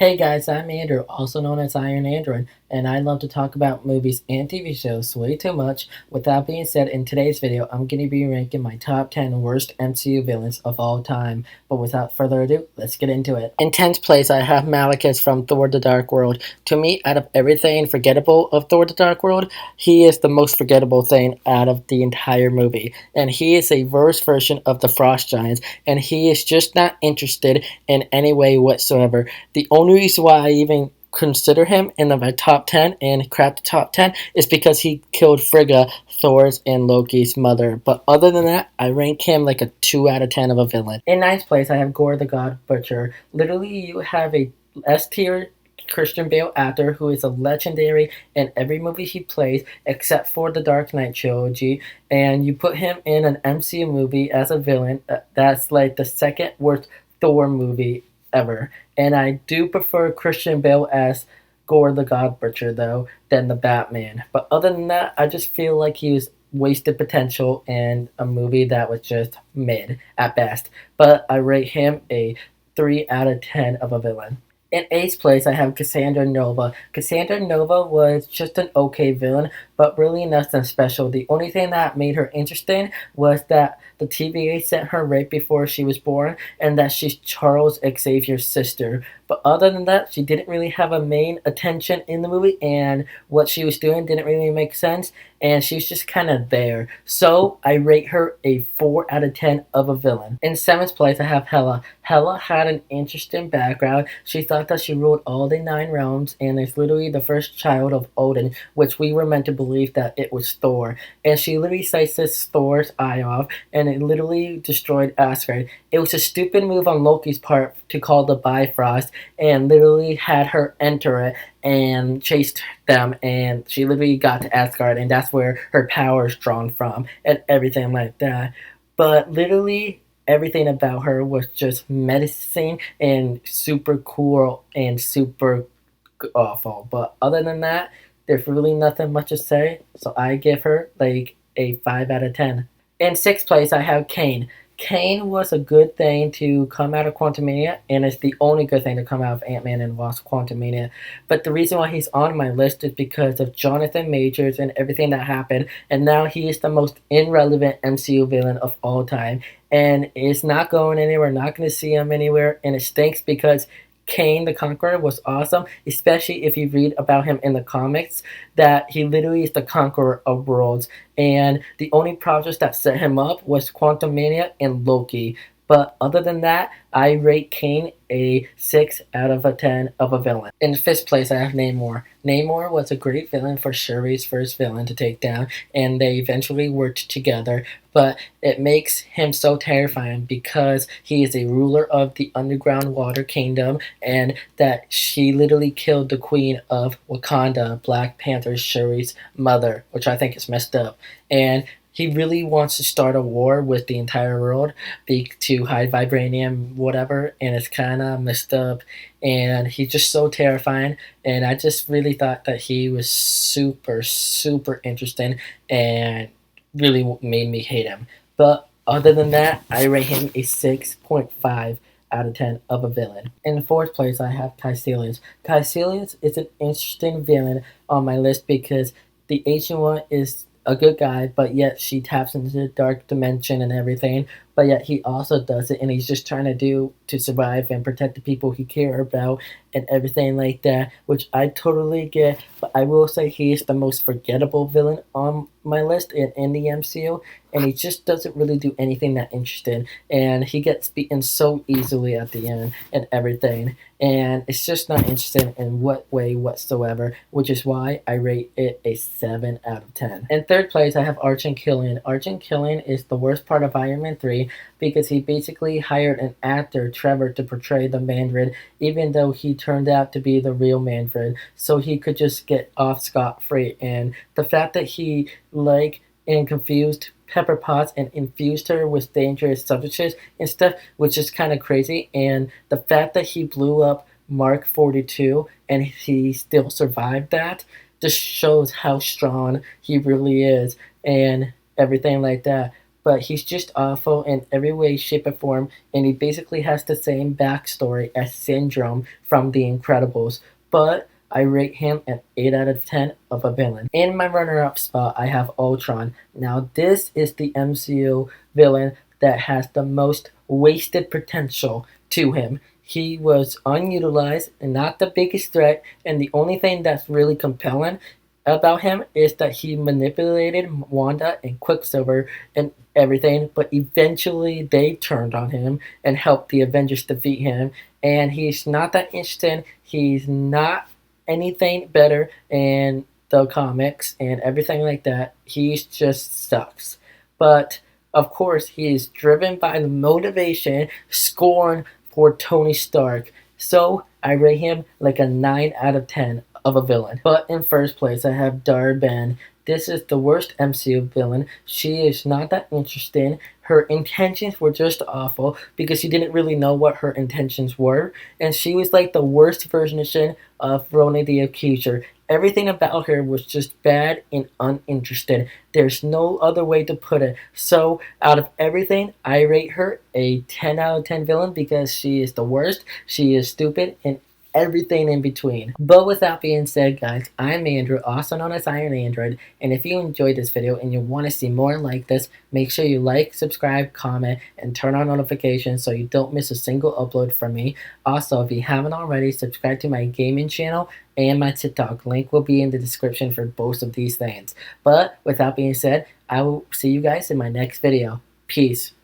Hey guys, I'm Andrew, also known as Iron Android, and I love to talk about movies and TV shows way too much. With that being said, in today's video, I'm going to be ranking my top 10 worst MCU villains of all time. But without further ado, let's get into it. In 10th place, I have Malekith from Thor the Dark World. To me, out of everything forgettable of Thor the Dark World, he is the most forgettable thing out of the entire movie. And he is a worse version of the Frost Giants, and he is just not interested in any way whatsoever. The only reason why I even consider him in my top 10 and crack the top 10 is because he killed Frigga, Thor's and Loki's mother. But other than that, I rank him like a 2 out of 10 of a villain. In ninth place, I have Gore the God Butcher. Literally, you have a S tier Christian Bale actor who is a legendary in every movie he plays except for the Dark Knight trilogy, and you put him in an MCU movie as a villain. That's like the second worst Thor movie ever. And I do prefer Christian Bale as Gore the God Butcher, though, than the Batman. But other than that, I just feel like he was wasted potential in a movie that was just mid at best. But I rate him a 3 out of 10 of a villain. In eighth place, I have Cassandra Nova. Cassandra Nova was just an okay villain, but really nothing special. The only thing that made her interesting was that the TVA sent her right before she was born, and that she's Charles Xavier's sister. But other than that, she didn't really have a main attention in the movie, and what she was doing didn't really make sense, and she was just kind of there. So I rate her a 4 out of 10 of a villain. In seventh place, I have Hela. Hela had an interesting background. She thought that she ruled all the 9 realms, and is literally the first child of Odin, which we were meant to believe that it was Thor. And she literally slices Thor's eye off, and it literally destroyed Asgard. It was a stupid move on Loki's part to call the Bifrost, and literally had her enter it and chased them, and she literally got to Asgard, and that's where her power is drawn from, and everything like that. But literally, everything about her was just menacing and super cool and super awful. But other than that, there's really nothing much to say. So I give her like a 5 out of 10. In sixth place, I have Kane. Kane was a good thing to come out of Quantumania, and it's the only good thing to come out of Ant-Man and Wasp Quantumania. But the reason why he's on my list is because of Jonathan Majors and everything that happened, and now he is the most irrelevant MCU villain of all time. And it's not going anywhere, not going to see him anywhere, and it stinks because Kane the Conqueror was awesome, especially if you read about him in the comics, that he literally is the conqueror of worlds. And the only projects that set him up was Quantum Mania and Loki. But other than that, I rate Kane a 6 out of a 10 of a villain. In fifth place, I have Namor. Namor was a great villain for Shuri's first villain to take down, and they eventually worked together. But it makes him so terrifying because he is a ruler of the underground water kingdom, and that she literally killed the queen of Wakanda, Black Panther Shuri's mother, which I think is messed up. And he really wants to start a war with the entire world to hide vibranium, whatever, and it's kind of messed up. And he's just so terrifying. And I just really thought that he was super, super interesting and really made me hate him. But other than that, I rate him a 6.5 out of 10 of a villain. In fourth place, I have Caecilius. Caecilius is an interesting villain on my list because the Ancient One is a good guy, but yet she taps into the dark dimension and everything. But yet he also does it, and he's just trying to survive and protect the people he care about and everything like that, which I totally get. But I will say he is the most forgettable villain on my list in the MCU, and he just doesn't really do anything that interesting, and he gets beaten so easily at the end and everything, and it's just not interesting in what way whatsoever, which is why I rate it a 7 out of 10. In third place, I have Argent Killian. Argent Killian is the worst part of Iron Man 3 because he basically hired an actor, Trevor, to portray the Mandarin, even though he turned out to be the real Mandarin, so he could just get off scot-free. And the fact that he and confused Pepper Potts and infused her with dangerous substances and stuff, which is kind of crazy. And the fact that he blew up Mark 42 and he still survived that just shows how strong he really is and everything like that. but he's just awful in every way, shape, or form, and he basically has the same backstory as Syndrome from The Incredibles. But I rate him an 8 out of 10 of a villain. In my runner-up spot, I have Ultron. Now, this is the MCU villain that has the most wasted potential to him. He was unutilized and not the biggest threat, and the only thing that's really compelling about him is that he manipulated Wanda and Quicksilver and everything, but eventually they turned on him and helped the Avengers defeat him. And he's not that interesting. He's not anything better in the comics and everything like that. He just sucks. But of course, he is driven by the motivation, scorn for Tony Stark. So I rate him like a 9 out of 10 of a villain. But in first place, I have Dar-Benn. This is the worst MCU villain. She is not that interesting. Her intentions were just awful because you didn't really know what her intentions were. And she was like the worst version of Rona the Accuser. Everything about her was just bad and uninterested. There's no other way to put it. So, out of everything, I rate her a 10 out of 10 villain because she is the worst, she is stupid, and everything in between. But with that being said, guys, I'm Andrew, also known as Iron Android, and if you enjoyed this video and you want to see more like this, make sure you like, subscribe, comment, and turn on notifications so you don't miss a single upload from me. Also, if you haven't already, subscribe to my gaming channel and my TikTok. Link will be in the description for both of these things. But with that being said, I will see you guys in my next video. Peace.